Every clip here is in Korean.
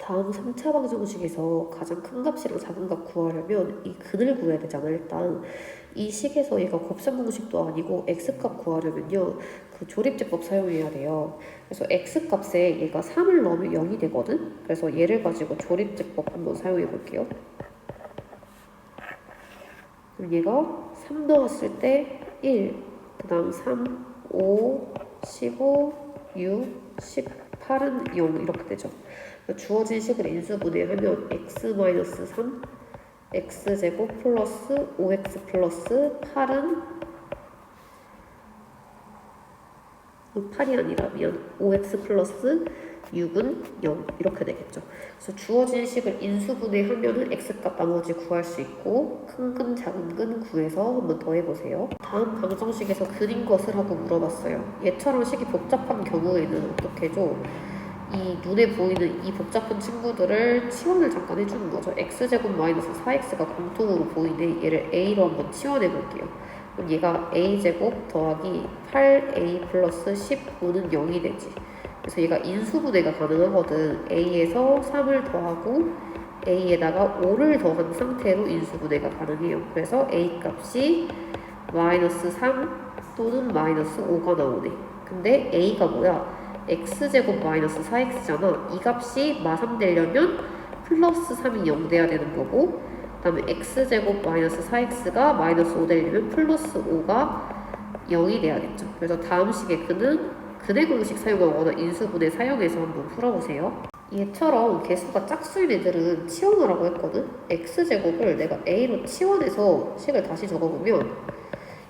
다음 3차 방정식에서 가장 큰 값이랑 작은 값 구하려면 이 근을 구해야 되잖아. 일단 이 식에서 얘가 곱셈 공식도 아니고 x값 구하려면요 그 조립제법 사용해야 돼요. 그래서 x값에 얘가 3을 넣으면 0이 되거든. 그래서 얘를 가지고 조립제법 한번 사용해 볼게요. 그럼 얘가 3 넣었을 때 1, 그 다음 3, 5, 15, 6, 18은 0 이렇게 되죠. 주어진 식을 인수분해하면 x-3 x제곱 플러스 5x 플러스 8이 아니라면 5x 플러스 6은 0 이렇게 되겠죠. 그래서 주어진 식을 인수분해하면은 x값 나머지 구할 수 있고 큰 근 작은 근 구해서 한번 더 해보세요. 다음 방정식에서 근인 것을 하고 물어봤어요. 얘처럼 식이 복잡한 경우에는 어떻게 해줘? 이 눈에 보이는 이 복잡한 친구들을 치환을 잠깐 해주는 거죠. x제곱 마이너스 4x가 공통으로 보이네. 얘를 a로 한번 치환해 볼게요. 그럼 얘가 a제곱 더하기 8a 플러스 15는 0이 되지. 그래서 얘가 인수분해가 가능하거든. a에서 3을 더하고 a에다가 5를 더한 상태로 인수분해가 가능해요. 그래서 a 값이 마이너스 3 또는 마이너스 5가 나오네. 근데 a가 뭐야? x제곱 마이너스 4x잖아. 이 값이 마3 되려면 플러스 3이 0 돼야 되는 거고, 그 다음에 x제곱 마이너스 4x가 마이너스 5 되려면 플러스 5가 0이 돼야겠죠. 그래서 다음 식의 근은 근의 공식 사용하거나 인수분해 사용해서 한번 풀어보세요. 얘처럼 개수가 짝수인 애들은 치환을 하고 했거든. x제곱을 내가 a로 치환해서 식을 다시 적어보면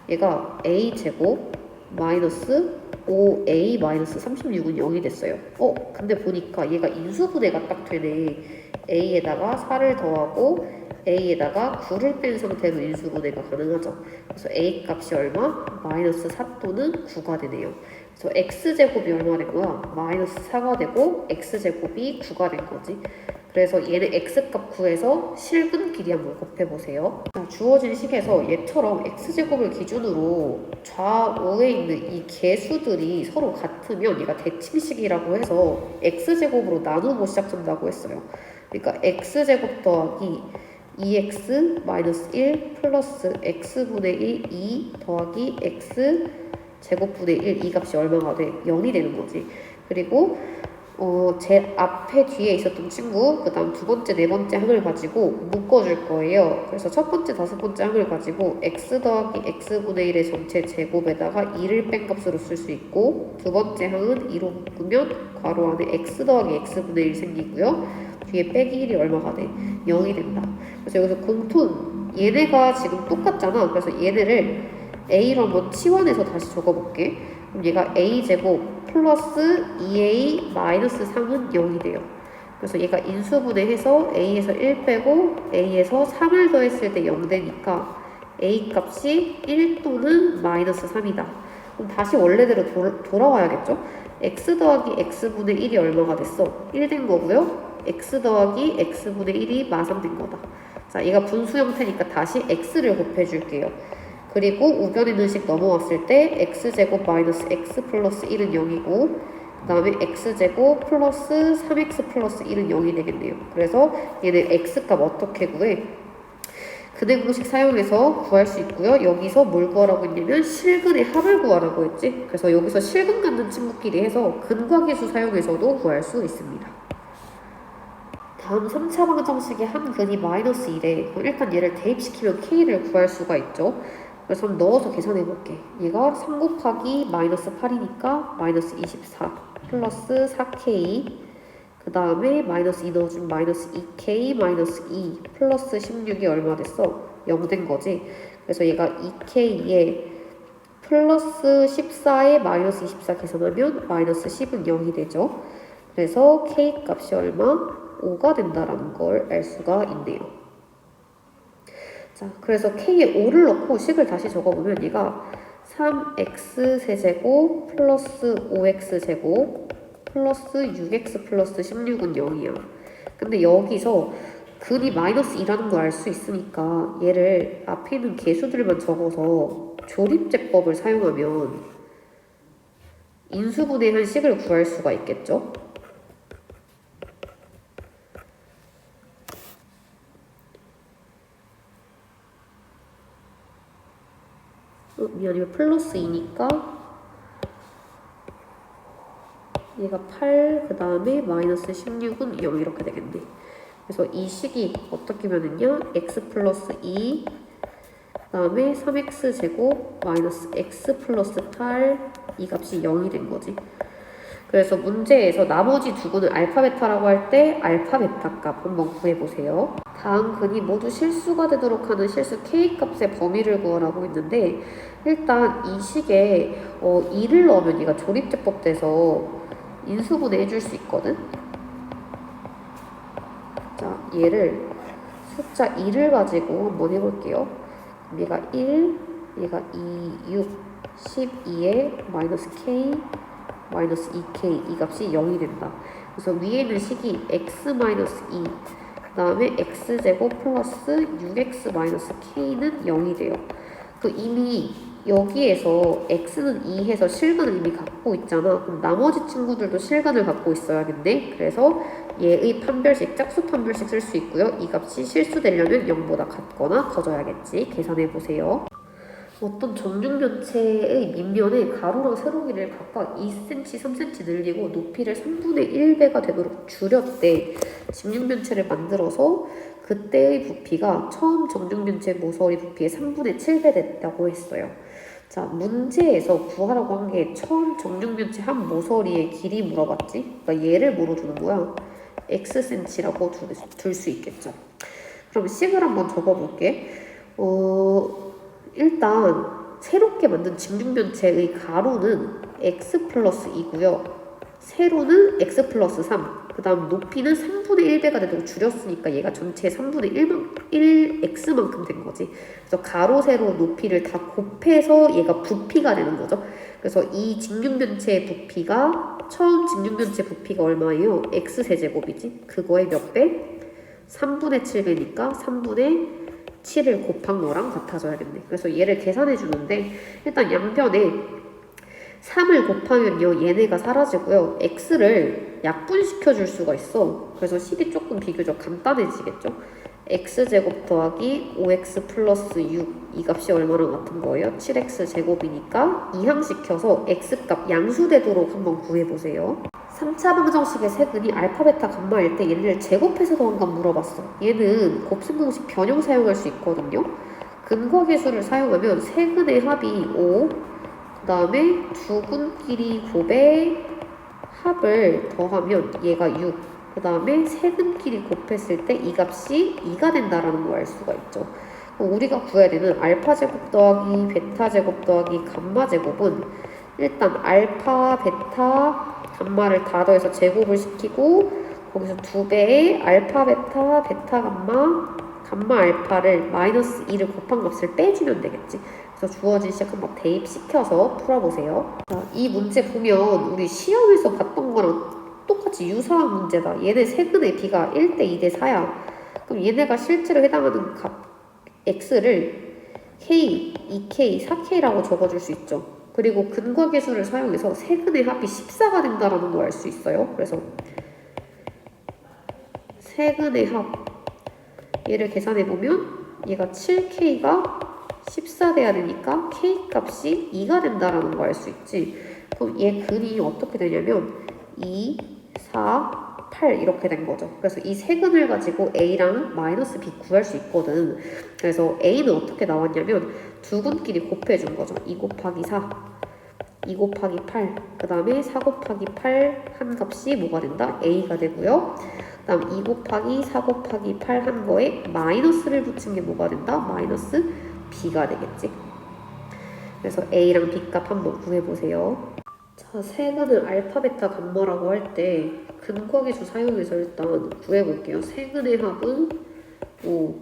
얘가 a제곱 마이너스 5a 마이너스 36은 0이 됐어요. 근데 보니까 얘가 인수분해가 딱 되네. a에다가 4를 더하고 a에다가 9를 뺀 상태로 인수분해가 가능하죠. 그래서 a 값이 얼마? 마이너스 4 또는 9가 되네요. 그래서 x제곱이 얼마 된 거야? 마이너스 4가 되고 x제곱이 9가 된 거지. 그래서 얘는 x값 구해서 실근 길이 한번 곱해보세요. 주어진 식에서 얘처럼 x제곱을 기준으로 좌우에 있는 이 개수들이 서로 같으면 얘가 대칭식이라고 해서 x제곱으로 나누고 시작한다고 했어요. 그러니까 x제곱 더하기 2x 마이너스 1 플러스 x분의 1 2 더하기 x 제곱분의 1 이 값이 얼마가 돼? 0이 되는 거지. 그리고 제 앞에 뒤에 있었던 친구, 그 다음 두 번째, 네 번째 항을 가지고 묶어줄 거예요. 그래서 첫 번째, 다섯 번째 항을 가지고 x 더하기 x분의 1의 전체 제곱에다가 2를 뺀 값으로 쓸 수 있고, 두 번째 항은 2로 묶으면 괄호 안에 x 더하기 x분의 1 생기고요. 뒤에 빼기 1이 얼마가 돼? 0이 된다. 그래서 여기서 공통, 얘네가 지금 똑같잖아. 그래서 얘네를 a로 한번 치환해서 다시 적어볼게. 그럼 얘가 a제곱 플러스 2a 마이너스 3은 0이 돼요. 그래서 얘가 인수분해해서 a에서 1 빼고 a에서 3을 더했을 때 0 되니까 a 값이 1 또는 마이너스 3이다. 그럼 다시 원래대로 돌아와야겠죠? x 더하기 x분의 1이 얼마가 됐어? 1 된 거고요. x 더하기 x분의 1이 마3 된 거다. 자, 얘가 분수 형태니까 다시 x를 곱해줄게요. 그리고 우변 있는 식 넘어왔을 때 x제곱 마이너스 x 플러스 1은 0이고 그 다음에 x제곱 플러스 3x 플러스 1은 0이 되겠네요. 그래서 얘는 x값 어떻게 구해? 근의 공식 사용해서 구할 수 있고요. 여기서 뭘 구하라고 했냐면 실근의 합을 구하라고 했지. 그래서 여기서 실근 갖는 친구끼리 해서 근과 계수 사용해서도 구할 수 있습니다. 다음 3차 방정식의 한 근이 마이너스 1에 일단 얘를 대입시키면 k를 구할 수가 있죠. 그래서 한번 넣어서 계산해 볼게. 얘가 3 곱하기 마이너스 8이니까 마이너스 24 플러스 4k 그 다음에 마이너스 2 넣어주면 마이너스 2k 마이너스 2 플러스 16이 얼마 됐어? 0 된 거지. 그래서 얘가 2k에 플러스 14에 마이너스 24 계산하면 마이너스 10은 0이 되죠. 그래서 k 값이 얼마? 5가 된다라는 걸 알 수가 있네요. 자, 그래서 k에 5를 넣고 식을 다시 적어보면 얘가 3x 세제곱 플러스 5x 제곱 플러스 6x 플러스 16은 0이야. 근데 여기서 근이 마이너스 2라는 걸 알 수 있으니까 얘를 앞에 있는 개수들만 적어서 조립제법을 사용하면 인수분해한 식을 구할 수가 있겠죠? 미안해, 플러스 2니까 얘가 8, 그 다음에 마이너스 16은 0 이렇게 되겠네. 그래서 이 식이 어떻게 변했냐? x 플러스 2, 그 다음에 3x 제곱 마이너스 x 플러스 8, 이 값이 0이 된 거지. 그래서 문제에서 나머지 두 근을 알파 베타라고 할 때 알파 베타 값 한번 구해보세요. 다음 근이 모두 실수가 되도록 하는 실수 k 값의 범위를 구하라고 했는데, 일단 이 식에 2를 넣으면 얘가 조립제법 돼서 인수분해 해줄 수 있거든. 자, 얘를 숫자 2를 가지고 한번 해볼게요. 얘가 1, 얘가 2, 6, 12에 마이너스 k, 마이너스 2k, 이 값이 0이 된다. 그래서 위에 있는 식이 x 마이너스 2, 그 다음에 x제곱 플러스 6x 마이너스 k는 0이 돼요. 그 이미 여기에서 x는 2 해서 실근을 이미 갖고 있잖아. 그럼 나머지 친구들도 실근을 갖고 있어야겠네. 그래서 얘의 판별식, 짝수 판별식 쓸 수 있고요. 이 값이 실수되려면 0보다 같거나 커져야겠지. 계산해보세요. 어떤 정육면체의 밑면에 가로랑 세로기를 각각 2cm, 3cm 늘리고 높이를 3분의 1배가 되도록 줄였대. 직육면체를 만들어서 그때의 부피가 처음 정육면체 모서리 부피의 3분의 7배 됐다고 했어요. 자, 문제에서 구하라고 한 게 처음 정육면체 한 모서리의 길이 물어봤지? 그러니까 얘를 뭐로 두는 거야? xcm라고 둘 수 있겠죠. 그럼 식을 한번 적어볼게. 일단 새롭게 만든 직육면체의 가로는 x 플러스 2고요. 세로는 x 플러스 3. 그 다음 높이는 3분의 1배가 되도록 줄였으니까 얘가 전체 3분의 1x만큼 된 거지. 그래서 가로, 세로, 높이를 다 곱해서 얘가 부피가 되는 거죠. 그래서 이 직육면체의 부피가 처음 직육면체 부피가 얼마예요? x세제곱이지. 그거의 몇 배? 3분의 7배니까 3분의 7을 곱한 거랑 같아져야겠네. 그래서 얘를 계산해 주는데 일단 양변에 3을 곱하면요 얘네가 사라지고요 x를 약분시켜 줄 수가 있어. 그래서 식이 조금 비교적 간단해지겠죠. x제곱 더하기 5x 플러스 6, 이 값이 얼마나 같은 거예요? 7x 제곱이니까 이항시켜서 x값 양수되도록 한번 구해보세요. 3차 방정식의 세근이 알파, 베타, 감마일 때 얘를 제곱해서 더한 건 물어봤어. 얘는 곱셈공식 변형 사용할 수 있거든요. 근과계수를 사용하면 세근의 합이 5, 그 다음에 두 근끼리 곱의 합을 더하면 얘가 6, 그 다음에 세근끼리 곱했을 때 이 값이 2가 된다라는 걸 알 수가 있죠. 우리가 구해야 되는 알파 제곱 더하기 베타 제곱 더하기 감마 제곱은 일단 알파, 베타, 감마를 다 더해서 제곱을 시키고 거기서 2배의 알파, 베타, 베타, 감마, 감마 알파를 마이너스 2를 곱한 값을 빼주면 되겠지. 그래서 주어진 식 한번 대입시켜서 풀어보세요. 자, 이 문제 보면 우리 시험에서 봤던 거랑 똑같이 유사한 문제다. 얘네 세근의 비가 1대 2대 4야. 그럼 얘네가 실제로 해당하는 값 x를 k, 2k, 4k라고 적어줄 수 있죠. 그리고 근과계수를 사용해서 세근의 합이 14가 된다는 걸 알 수 있어요. 그래서 세근의 합 얘를 계산해보면 얘가 7k가 14 돼야 되니까 k 값이 2가 된다는 걸 알 수 있지. 그럼 얘 근이 어떻게 되냐면 2, 4, 8 이렇게 된 거죠. 그래서 이 세 근을 가지고 a랑 마이너스 b 구할 수 있거든. 그래서 a는 어떻게 나왔냐면 두 근끼리 곱해준 거죠. 2 곱하기 4, 2 곱하기 8, 그 다음에 4 곱하기 8 한 값이 뭐가 된다? a가 되고요. 그 다음 2 곱하기 4 곱하기 8 한 거에 마이너스를 붙인 게 뭐가 된다? 마이너스 b가 되겠지. 그래서 a랑 b 값 한번 구해보세요. 자, 세근을 알파, 베타, 감마라고 할 때 근과계수 사용해서 일단 구해볼게요. 세근의 합은 5,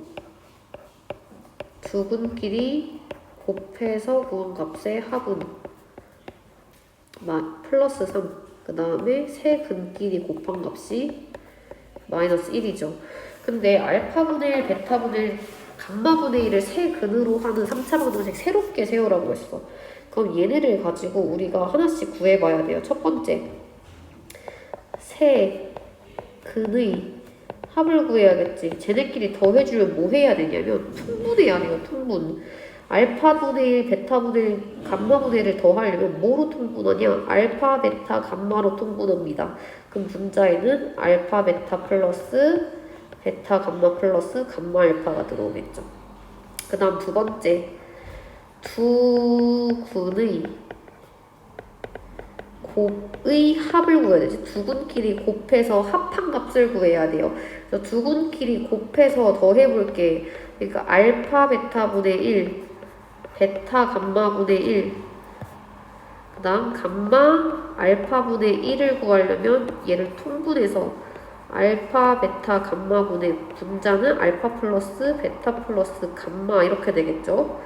두 근끼리 곱해서 구한 값의 합은 플러스 3, 그 다음에 세 근끼리 곱한 값이 마이너스 1이죠. 근데 알파분의 1, 베타분의 1, 감마분의 1을 세 근으로 하는 3차 방정식 새롭게 세우라고 했어. 그럼 얘네를 가지고 우리가 하나씩 구해봐야 돼요. 첫 번째, 세 근의 합을 구해야겠지. 쟤네끼리 더해주면 뭐 해야 되냐면 통분해야 돼요. 통분. 알파분의 1, 베타분의 1, 감마분의 1을 더하려면 뭐로 통분하냐? 알파, 베타, 감마로 통분합니다. 그럼 분자에는 알파, 베타 플러스 베타, 감마 플러스 감마, 알파가 들어오겠죠. 그 다음 두 번째, 두 군의 곱의 합을 구해야 되지. 두 군끼리 곱해서 합한 값을 구해야 돼요. 그래서 두 군끼리 곱해서 더해볼게. 그러니까 알파 베타분의 1, 베타 감마분의 1, 그 다음 감마 알파분의 1을 구하려면 얘를 통분해서 알파 베타 감마분의 분자는 알파 플러스 베타 플러스 감마 이렇게 되겠죠.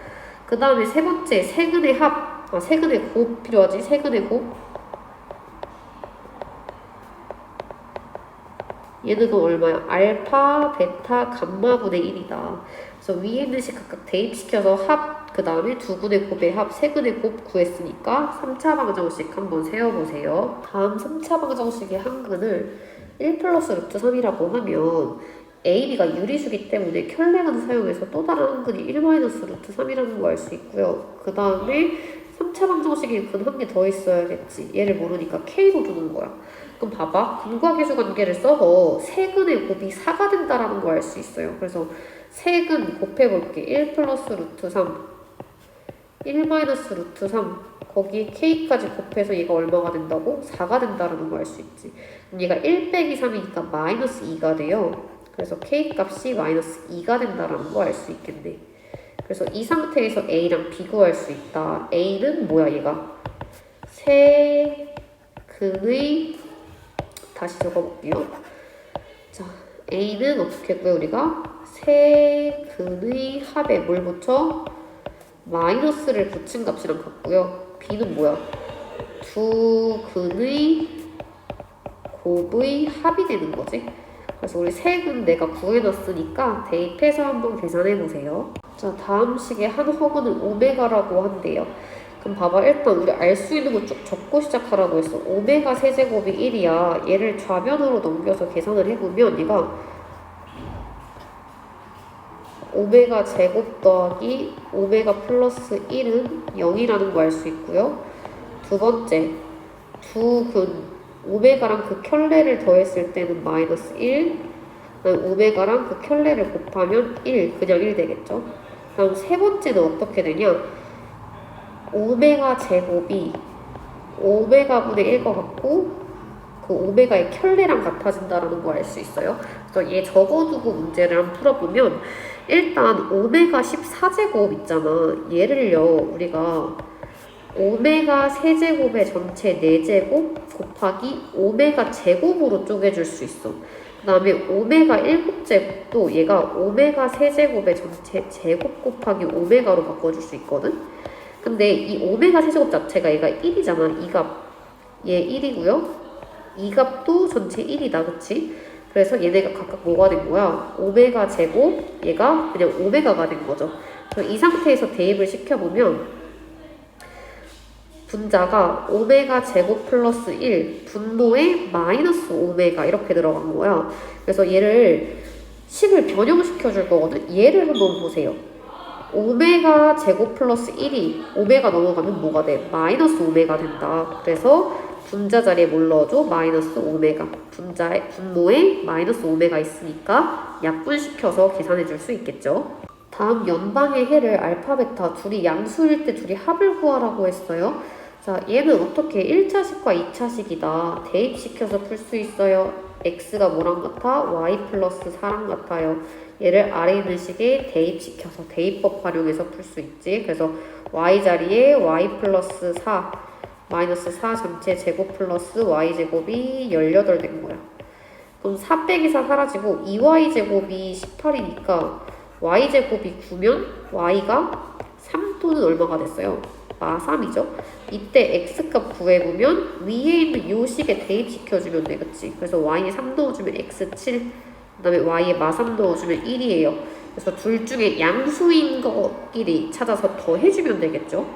그 다음에 세 번째 세근의 합, 세근의 곱 필요하지. 세근의 곱. 얘는 그럼 얼마야? 알파, 베타, 감마분의 1이다. 그래서 위에 있는 식 각각 대입시켜서 합, 그 다음에 두 군의 곱의 합, 세 군의 곱 구했으니까 3차 방정식 한번 세워보세요. 다음 3차 방정식의 한근을 1 플러스 루트 3이라고 하면 A, B가 유리수기 때문에 켤레근 사용해서 또 다른 한근이 1 마이너스 루트 3이라는 거 알 수 있고요. 그 다음에 3차 방정식에 근 한 개 더 있어야겠지. 얘를 모르니까 K로 두는 거야. 그럼 봐봐. 근과 계수 관계를 써서 세근의 곱이 4가 된다라는 거 알 수 있어요. 그래서 세근 곱해볼게. 1 플러스 루트 3, 1 마이너스 루트 3, 거기에 K까지 곱해서 얘가 얼마가 된다고? 4가 된다라는 거 알 수 있지. 그럼 얘가 1 빼기 3이니까 마이너스 2가 돼요. 그래서 K 값이 마이너스 2가 된다라는 거 알 수 있겠네. 그래서 이 상태에서 A랑 비교할 수 있다. A는 뭐야 얘가? 세근의 다시 적어볼게요. 자, A는 어떻게 했고요, 우리가? 세근의 합에 뭘 붙여? 마이너스를 붙인 값이랑 같고요. B는 뭐야? 두 근의 곱의 합이 되는 거지. 그래서 우리 세근 내가 구해놨으니까 대입해서 한번 계산해보세요. 자, 다음 식의 한 허근은 오메가라고 한대요. 그럼 봐봐. 일단 우리 알 수 있는 거 쭉 적고 시작하라고 했어. 오메가 세제곱이 1이야. 얘를 좌변으로 넘겨서 계산을 해보면 얘가 오메가 제곱 더하기 오메가 플러스 1은 0이라는 거 알 수 있고요. 두 번째, 두 근 오메가랑 그 켤레를 더했을 때는 마이너스 1, 오메가랑 그 켤레를 곱하면 1, 그냥 1 되겠죠. 다음 세 번째는 어떻게 되냐? 오메가 제곱이 오메가분의 1과 같고 그 오메가의 켤레랑 같아진다는 거 알 수 있어요. 그래서 얘 적어두고 문제를 한번 풀어보면 일단 오메가 14제곱 있잖아. 얘를요 우리가 오메가 세제곱의 전체 4제곱 곱하기 오메가 제곱으로 쪼개줄 수 있어. 그 다음에 오메가 7제곱도 얘가 오메가 세제곱의 전체 제곱 곱하기 오메가로 바꿔줄 수 있거든. 근데 이 오메가 세제곱 자체가 얘가 1이잖아. 이 값. 얘 1이고요. 이 값도 전체 1이다. 그치? 그래서 얘네가 각각 뭐가 된 거야? 오메가 제곱, 얘가 그냥 오메가가 된 거죠. 그래서 이 상태에서 대입을 시켜보면 분자가 오메가 제곱 플러스 1, 분모에 마이너스 오메가 이렇게 들어간 거야. 그래서 얘를 식을 변형시켜 줄 거거든. 얘를 한번 보세요. 오메가 제곱 플러스 1이 오메가 넘어가면 뭐가 돼? 마이너스 오메가 된다. 그래서 분자 자리에 뭘 넣어줘? 마이너스 오메가. 분자의 분모에 마이너스 오메가 있으니까 약분시켜서 계산해 줄 수 있겠죠. 다음 연방의 해를 알파, 베타 둘이 양수일 때 둘이 합을 구하라고 했어요. 자, 얘는 어떻게 1차식과 2차식이다. 대입시켜서 풀 수 있어요. x가 뭐랑 같아? y 플러스 4랑 같아요. 얘를 아래 있는 식에 대입시켜서 대입법 활용해서 풀 수 있지. 그래서 y 자리에 y 플러스 4 마이너스 4 전체 제곱 플러스 y제곱이 18 된 거야. 그럼 4 빼기 4 사라지고 2y제곱이 18이니까 y제곱이 9면 y가 3 또는 얼마가 됐어요? 마3이죠. 이때 x값 구해보면 위에 있는 요 식에 대입시켜주면 돼. 그치? 그래서 y에 3 넣어주면 x7, 그 다음에 y에 마3 넣어주면 1이에요. 그래서 둘 중에 양수인 것끼리 찾아서 더해주면 되겠죠.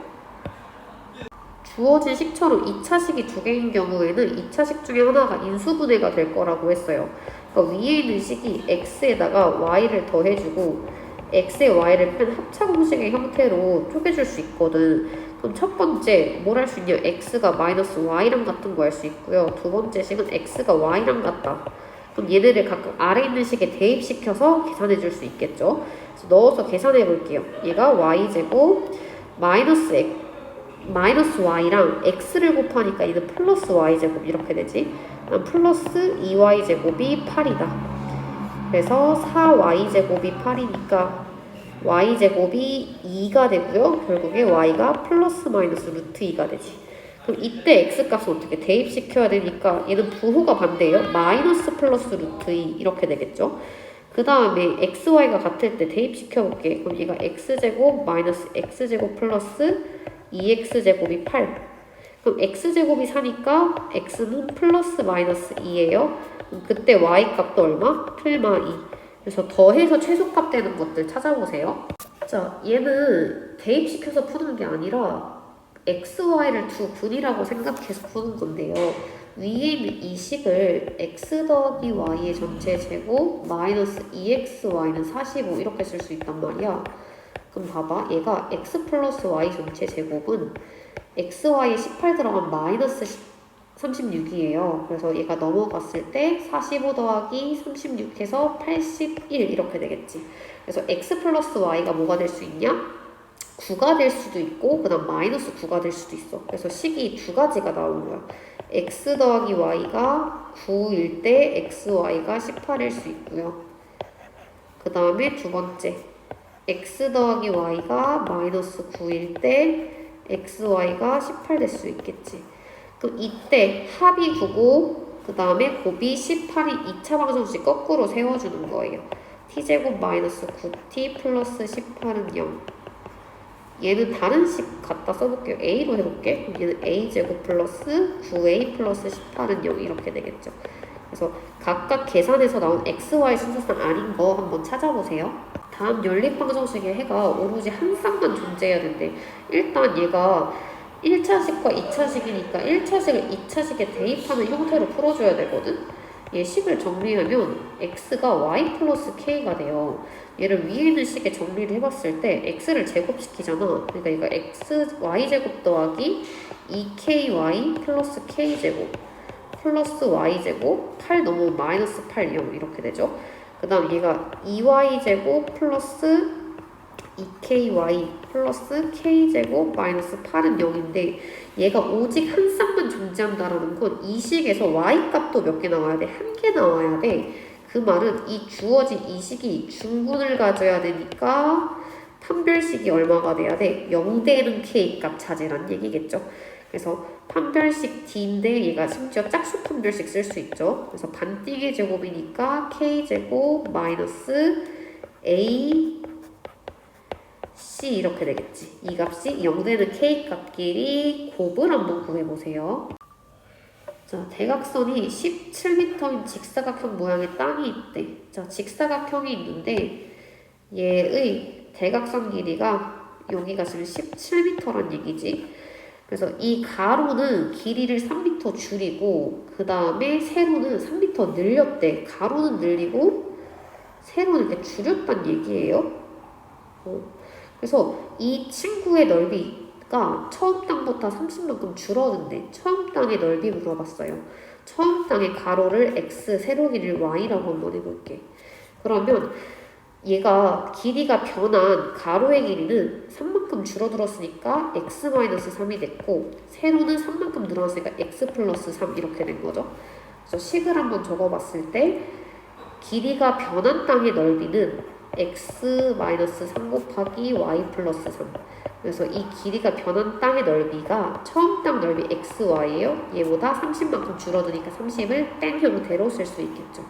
주어진 식처럼 2차식이 2개인 경우에는 2차식 중에 하나가 인수분해가 될 거라고 했어요. 그러니까 위에 있는 식이 x에다가 y를 더해주고 x의 y를 편 합차공식의 형태로 쪼개줄 수 있거든. 그럼 첫 번째 뭘 할 수 있냐? x가 마이너스 y랑 같은 거 할 수 있고요. 두 번째 식은 x가 y랑 같다. 그럼 얘네를 각각 아래 있는 식에 대입시켜서 계산해 줄 수 있겠죠. 그래서 넣어서 계산해 볼게요. 얘가 y제곱 마이너스 y랑 x를 곱하니까 얘는 플러스 y제곱 이렇게 되지. 그럼 플러스 2y제곱이 8이다. 그래서 4y제곱이 8이니까 y제곱이 2가 되고요. 결국에 y가 플러스 마이너스 루트 2가 되지. 그럼 이때 x값을 어떻게 대입시켜야 되니까 얘는 부호가 반대예요. 마이너스 플러스 루트 2 이렇게 되겠죠. 그 다음에 xy가 같을 때 대입시켜 볼게. 그럼 얘가 x제곱 마이너스 x제곱 플러스 2x제곱이 8. 그럼 x제곱이 4니까 x는 플러스 마이너스 2예요. 그때 y값도 얼마? 플마 2. 그래서 더해서 최소값 되는 것들 찾아보세요. 자, 얘는 대입시켜서 푸는 게 아니라 x, y를 두 분이라고 생각해서 푸는 건데요. 위에 있는 이 식을 x 더하기 y의 전체 제곱 마이너스 2xy는 45 이렇게 쓸 수 있단 말이야. 그럼 봐봐. 얘가 x 플러스 y 전체 제곱은 xy에 18 들어간 마이너스 36이에요. 그래서 얘가 넘어갔을 때 45 더하기 36해서 81 이렇게 되겠지. 그래서 x 플러스 y가 뭐가 될 수 있냐? 9가 될 수도 있고 그 다음 마이너스 9가 될 수도 있어. 그래서 식이 두 가지가 나오는 거야. x 더하기 y가 9일 때 xy가 18일 수 있고요. 그 다음에 두 번째 x 더하기 y가 마이너스 9일 때 xy가 18 될 수 있겠지. 그럼 이때 합이 9고 그 다음에 곱이 18이 2차 방정식 거꾸로 세워주는 거예요. t제곱 마이너스 9t 플러스 18은 0. 얘는 다른 식 갖다 써볼게요. a로 해볼게. 그럼 얘는 a제곱 플러스 9a 플러스 18은 0 이렇게 되겠죠. 그래서 각각 계산해서 나온 xy 순서상 아닌 거 한번 찾아보세요. 다음 연립방정식의 해가 오로지 한 쌍만 존재해야 된대. 일단 얘가 1차식과 2차식이니까 1차식을 2차식에 대입하는 형태로 풀어줘야 되거든. 얘 식을 정리하면 x가 y 플러스 k가 돼요. 얘를 위에 있는 식에 정리를 해봤을 때 x를 제곱시키잖아. 그러니까 얘가 x y제곱 더하기 2ky 플러스 k제곱 플러스 y제곱 8 넘으면 마이너스 8 0 이렇게 되죠. 그 다음 얘가 2y제곱 플러스 2ky 플러스 k제곱 마이너스 8은 0인데 얘가 오직 한 쌍만 존재한다라는 건 이 식에서 y값도 몇 개 나와야 돼? 한 개 나와야 돼. 그 말은 이 주어진 이 식이 중군을 가져야 되니까 판별식이 얼마가 돼야 돼? 0대는 k값 찾으란 얘기겠죠. 그래서 판별식 d인데 얘가 심지어 짝수 판별식 쓸 수 있죠. 그래서 반띠기 제곱이니까 k제곱 마이너스 a c 이렇게 되겠지. 이 값이 0되는 k값끼리 곱을 한번 구해보세요. 자, 대각선이 17m인 직사각형 모양의 땅이 있대. 자, 직사각형이 있는데 얘의 대각선 길이가 여기가 지금 17m란 얘기지. 그래서 이 가로는 길이를 3m 줄이고 그 다음에 세로는 3m 늘렸대. 가로는 늘리고 세로는 이렇게 줄였단 얘기예요. 그래서 이 친구의 넓이가 처음 땅보다 30만큼 줄어든대. 처음 땅의 넓이 물어봤어요. 처음 땅의 가로를 x, 세로 길이를 y라고 한번 해볼게. 그러면 얘가 길이가 변한 가로의 길이는 3만큼 줄어들었으니까 x-3이 됐고 세로는 3만큼 늘어났으니까 x 플러스 3 이렇게 된 거죠. 그래서 식을 한번 적어봤을 때 길이가 변한 땅의 넓이는 x-3 곱하기 y 플러스 3. 그래서 이 길이가 변한 땅의 넓이가 처음 땅 넓이 xy예요. 얘보다 30만큼 줄어드니까 30을 뺀 형태로 쓸 수 있겠죠.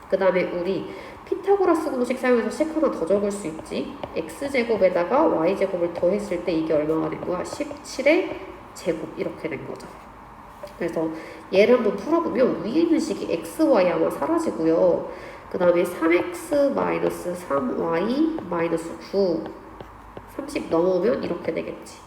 그 다음에 우리 피타고라스 공식 사용해서 식 하나 더 적을 수 있지. x제곱에다가 y제곱을 더했을 때 이게 얼마가 된 거야? 17의 제곱 이렇게 된 거죠. 그래서 얘를 한번 풀어보면 위에 있는 식이 xy 아마 사라지고요. 그 다음에 3x-3y-9 30 넘으면 이렇게 되겠지.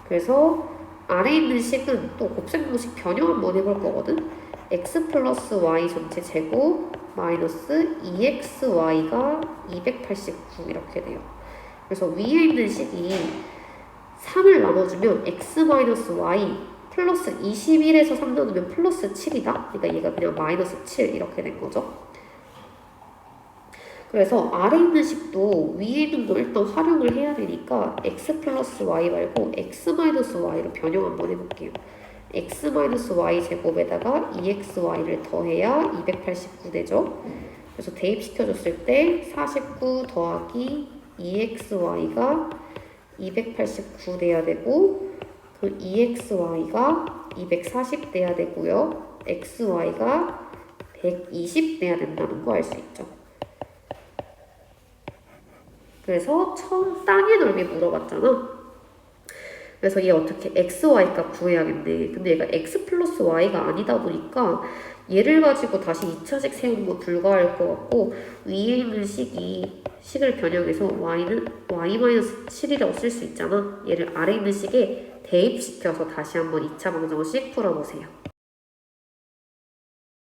그래서 아래에 있는 식은 또 곱셈 공식 변형 한번 해볼 거거든. x 플러스 y 전체 제곱 마이너스 2xy가 289 이렇게 돼요. 그래서 위에 있는 식이 3을 나눠주면 x 마이너스 y 플러스 21에서 3 나누면 플러스 7이다. 그러니까 얘가 그냥 마이너스 7 이렇게 된 거죠. 그래서 아래 있는 식도 위에 있는 거 일단 활용을 해야 되니까 x 플러스 y 말고 x 마이너스 y로 변형 한번 해볼게요. x 마이너스 y 제곱에다가 2xy를 더해야 289 되죠. 그래서 대입시켜줬을 때 49 더하기 2xy가 289 돼야 되고 그 2xy가 240 돼야 되고요. xy가 120 돼야 된다는 거 알 수 있죠. 그래서 처음 땅의 넓이 물어봤잖아. 그래서 얘 어떻게 xy 값 구해야겠네. 근데 얘가 x 플러스 y가 아니다 보니까 얘를 가지고 다시 2차식 세우는 거 불가할 것 같고 위에 있는 식을 변형해서 y는 y-7이라고 쓸 수 있잖아. 얘를 아래 있는 식에 대입시켜서 다시 한번 2차 방정식 풀어보세요.